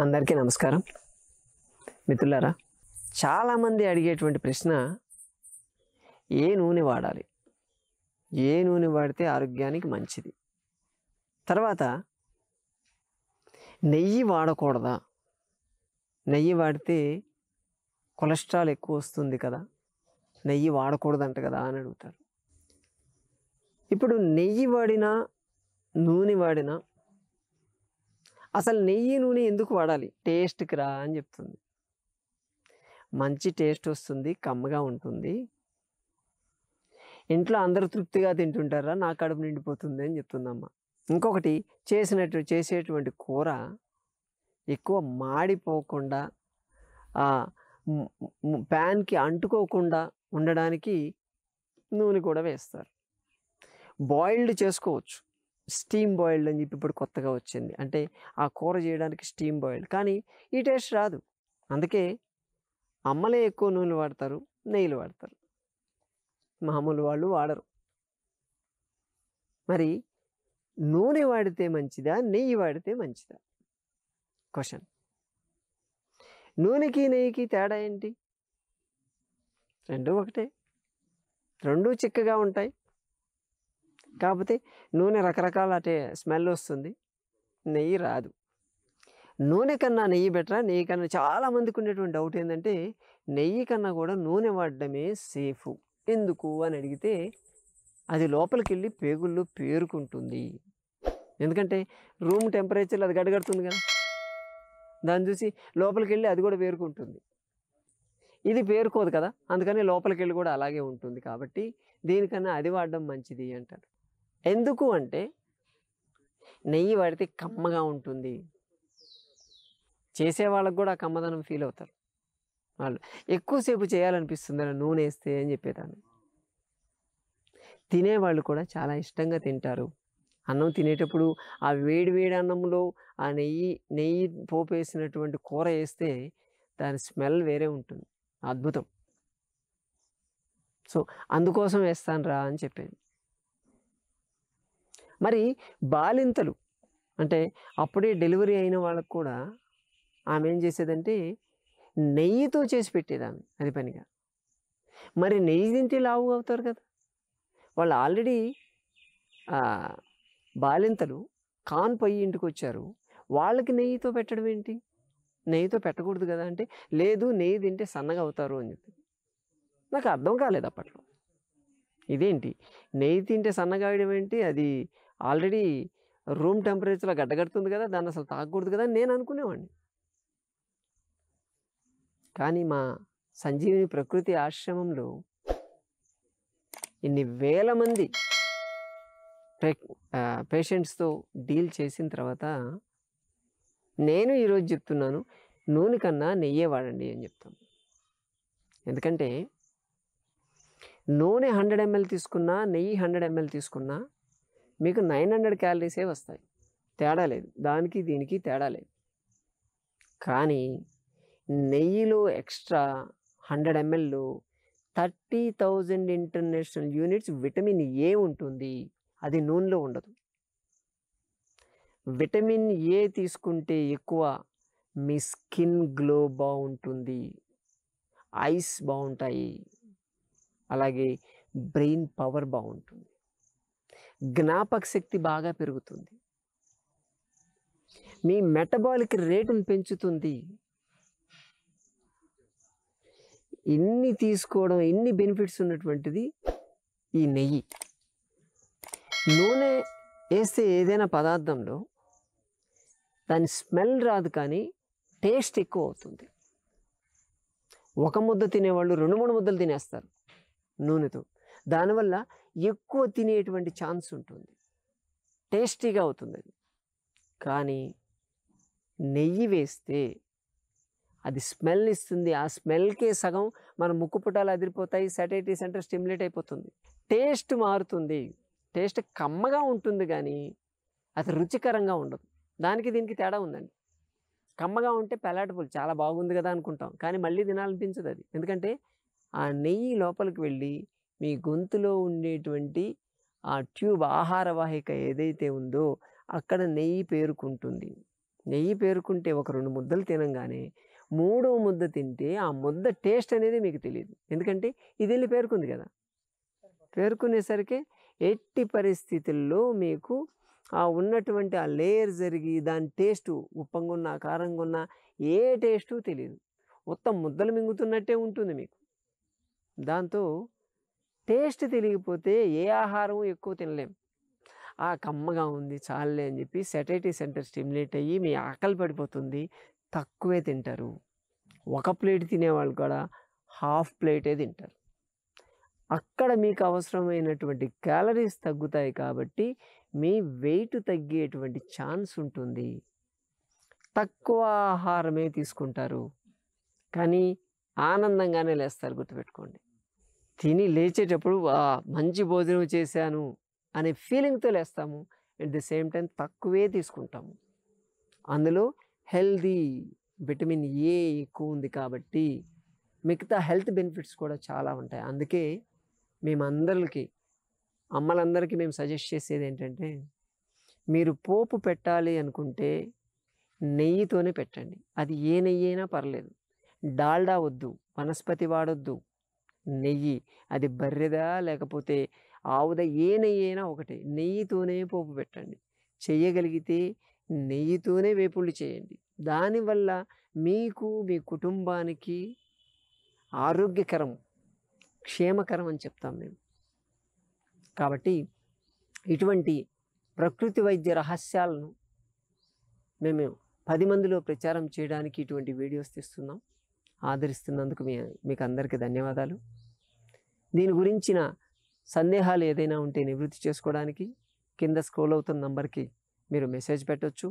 అందరికీ నమస్కారం మిత్రులారా. చాలామంది అడిగేటువంటి ప్రశ్న, ఏ నూనె వాడాలి, ఏ నూనె వాడితే ఆరోగ్యానికి మంచిది, తర్వాత నెయ్యి వాడకూడదా, నెయ్యి వాడితే కొలెస్ట్రాల్ ఎక్కువ వస్తుంది కదా, నెయ్యి వాడకూడదంట కదా అని అడుగుతారు. ఇప్పుడు నెయ్యి వాడినా నూనె వాడినా అసలు నెయ్యి నూనె ఎందుకు వాడాలి? టేస్ట్కి రా అని చెప్తుంది. మంచి టేస్ట్ వస్తుంది, కమ్మగా ఉంటుంది, ఇంట్లో అందరూ తృప్తిగా తింటుంటారా, నా కడుపు నిండిపోతుంది అని చెప్తుందమ్మ. ఇంకొకటి, చేసేటువంటి కూర ఎక్కువ మాడిపోకుండా ప్యాన్కి అంటుకోకుండా ఉండడానికి నూనె కూడా వేస్తారు. బాయిల్డ్ చేసుకోవచ్చు, స్టీమ్ బాయిల్డ్ అని చెప్పి ఇప్పుడు కొత్తగా వచ్చింది. అంటే ఆ కూర చేయడానికి స్టీమ్ బాయిల్డ్, కానీ ఈ టేస్ట్ రాదు. అందుకే అమ్మలే ఎక్కువ నూనె వాడతారు, నెయ్యిలు వాడతారు, మామూలు వాళ్ళు వాడరు. మరి నూనె వాడితే మంచిదా, నెయ్యి వాడితే మంచిదా? క్వశ్చన్. నూనెకి నెయ్యికి తేడా ఏంటి? రెండూ ఒకటే, రెండూ చిక్కగా ఉంటాయి. కాకపోతే నూనె రకరకాల స్మెల్ వస్తుంది, నెయ్యి రాదు. నూనె కన్నా నెయ్యి బెటరా, నెయ్యి కన్నా? చాలామందికి ఉండేటువంటి డౌట్ ఏంటంటే, నెయ్యి కన్నా కూడా నూనె వాడడమే సేఫ్ ఎందుకు అని అడిగితే, అది లోపలికి వెళ్ళి పేగుల్లో పేరుకుంటుంది. ఎందుకంటే రూమ్ టెంపరేచర్లో అది గడగడుతుంది కదా, దాన్ని చూసి లోపలికి వెళ్ళి అది కూడా పేరుకుంటుంది. ఇది పేరుకోదు కదా, అందుకని లోపలికి వెళ్ళి కూడా అలాగే ఉంటుంది. కాబట్టి దీనికన్నా అది వాడడం మంచిది అంటారు. ఎందుకు అంటే, నెయ్యి వాడితే కమ్మగా ఉంటుంది, చేసే వాళ్ళకు కూడా కమ్మదనం ఫీల్ అవుతారు. వాళ్ళు ఎక్కువసేపు చేయాలనిపిస్తుంది నూనె వేస్తే అని చెప్పేదాన్ని. తినేవాళ్ళు కూడా చాలా ఇష్టంగా తింటారు. అన్నం తినేటప్పుడు ఆ వేడి వేడి అన్నంలో ఆ నెయ్యి పోపు వేసినటువంటి కూర వేస్తే దాని స్మెల్ వేరే ఉంటుంది, అద్భుతం. సో అందుకోసం వేస్తాను రా అని చెప్పేది. మరి బాలింతలు అంటే అప్పుడే డెలివరీ అయిన వాళ్ళకు కూడా ఆమె ఏం చేసేదంటే, నెయ్యితో చేసి పెట్టేది ఆమె, అది పనిగా. మరి నెయ్యి తింటే లావు అవుతారు కదా, వాళ్ళు ఆల్రెడీ బాలింతలు కాన్పోయి ఇంటికి వచ్చారు, వాళ్ళకి నెయ్యితో పెట్టడం ఏంటి? నెయ్యితో పెట్టకూడదు కదా అంటే, లేదు నెయ్యి తింటే సన్నగా అవుతారు అని చెప్పి. నాకు అర్థం కాలేదు అప్పట్లో, ఇదేంటి నెయ్యి తింటే సన్నగా అవ్వడం ఏంటి, అది ఆల్రెడీ రూమ్ టెంపరేచర్లో గడ్డగడుతుంది కదా, దాన్ని అసలు తాగకూడదు కదా అని నేను అనుకునేవాడిని. కానీ మా సంజీవిని ప్రకృతి ఆశ్రమంలో ఇన్ని వేల మంది పేషెంట్స్తో డీల్ చేసిన తర్వాత నేను ఈరోజు చెప్తున్నాను, నూనె కన్నా నెయ్యే వాడండి అని చెప్తాను. ఎందుకంటే నూనె 100 ml తీసుకున్నా, నెయ్యి 100 ml తీసుకున్నా మీకు 900 క్యాలరీసే వస్తాయి, తేడా లేదు, దానికి దీనికి తేడా లేదు. కానీ నెయ్యిలో extra 100 mlలో 30,000 international units vitamin A ఉంటుంది, అది నూనెలో ఉండదు. విటమిన్ ఏ తీసుకుంటే ఎక్కువ మీ స్కిన్ గ్లో బాగుంటుంది, ఐస్ బాగుంటాయి, అలాగే బ్రెయిన్ పవర్ బాగుంటుంది, జ్ఞాపక శక్తి బాగా పెరుగుతుంది, మీ మెటబాలిక్ రేటును పెంచుతుంది. ఇన్ని తీసుకోవడం, ఇన్ని బెనిఫిట్స్ ఉన్నటువంటిది ఈ నెయ్యి. నూనె వేస్తే ఏదైనా పదార్థంలో దాని స్మెల్ రాదు, కానీ టేస్ట్ ఎక్కువ అవుతుంది. ఒక ముద్ద తినేవాళ్ళు 2-3 ముద్దలు తినేస్తారు నూనెతో, దానివల్ల ఎక్కువ తినేటువంటి ఛాన్స్ ఉంటుంది, టేస్టీగా అవుతుంది అది. కానీ నెయ్యి వేస్తే అది స్మెల్ ఇస్తుంది, ఆ స్మెల్కే సగం మన ముక్కు పుటాలు అదిరిపోతాయి, సటైటీ సెంటర్ స్టిమ్యులేట్ అయిపోతుంది, టేస్ట్ మారుతుంది, టేస్ట్ కమ్మగా ఉంటుంది, కానీ అది రుచికరంగా ఉండదు. దానికి దీనికి తేడా ఉందండి. కమ్మగా ఉంటే పెలాటబుల్, చాలా బాగుంది కదా అనుకుంటాం, కానీ మళ్ళీ తినాలనిపించదు అది. ఎందుకంటే ఆ నెయ్యి లోపలికి వెళ్ళి మీ గొంతులో ఉండేటువంటి ఆ ట్యూబ్, ఆహార వాహిక ఏదైతే ఉందో అక్కడ నెయ్యి పేరుకుంటుంది. నెయ్యి పేరుకుంటే ఒక 2 ముద్దలు తినంగానే మూడో ముద్ద తింటే ఆ ముద్ద టేస్ట్ అనేది మీకు తెలియదు. ఎందుకంటే ఇది వెళ్ళి పేరుకుంది కదా. పేరుకునేసరికి ఎట్టి పరిస్థితుల్లో మీకు ఆ ఉన్నటువంటి ఆ లేయర్ జరిగి దాని టేస్టు ఉప్పంగున్నా కారంగున్నా ఏ టేస్టు తెలియదు. మొత్తం ముద్దలు మింగుతున్నట్టే ఉంటుంది మీకు. దాంతో టేస్ట్ తెలియకపోతే ఏ ఆహారం ఎక్కువ తినలేం. ఆ కమ్మగా ఉంది చాలులే అని చెప్పి సెటైటీ సెంటర్ స్టిమ్యులేట్ అయ్యి మీ ఆకలి పడిపోతుంది, తక్కువే తింటారు. ఒక ప్లేట్ తినేవాళ్ళు కూడా హాఫ్ ప్లేటే తింటారు. అక్కడ మీకు అవసరమైనటువంటి క్యాలరీస్ తగ్గుతాయి కాబట్టి మీ వెయిట్ తగ్గేటువంటి ఛాన్స్ ఉంటుంది. తక్కువ ఆహారమే తీసుకుంటారు కానీ ఆనందంగానే లేస్తారు. గుర్తుపెట్టుకోండి. తిని లేచేటప్పుడు మంచి భోజనం చేశాను అనే ఫీలింగ్తో లేస్తాము. అట్ ది సేమ్ టైం తక్కువే తీసుకుంటాము. అందులో హెల్దీ విటమిన్ ఏ ఎక్కువ ఉంది కాబట్టి మిగతా హెల్త్ బెనిఫిట్స్ కూడా చాలా ఉంటాయి. అందుకే మేమందరికి అమ్మలందరికీ మేము సజెస్ట్ చేసేది ఏంటంటే, మీరు పోపు పెట్టాలి అనుకుంటే నెయ్యితోనే పెట్టండి. అది ఏ నెయ్యి అయినా పర్లేదు. డాల్డా వద్దు, వనస్పతి వాడొద్దు. నెయ్యి అది బర్రెదా లేకపోతే ఆవుదా, ఏ నెయ్యి అయినా ఒకటే. నెయ్యితోనే పోపు పెట్టండి. చేయగలిగితే నెయ్యితోనే వేపుళ్ళు చేయండి. దానివల్ల మీకు మీ కుటుంబానికి ఆరోగ్యకరం, క్షేమకరం అని చెప్తాం మేము. కాబట్టి ఇటువంటి ప్రకృతి వైద్య రహస్యాలను మేము 10 మందిలో ప్రచారం చేయడానికి ఇటువంటి వీడియోస్ తీస్తున్నాం. ఆదరిస్తున్నందుకు మీకు అందరికీ ధన్యవాదాలు. దీని గురించిన సందేహాలు ఏదైనా ఉంటే నివృత్తి చేసుకోవడానికి కింద స్క్రోల్ అవుతున్న నంబర్కి మీరు మెసేజ్ పెట్టవచ్చు.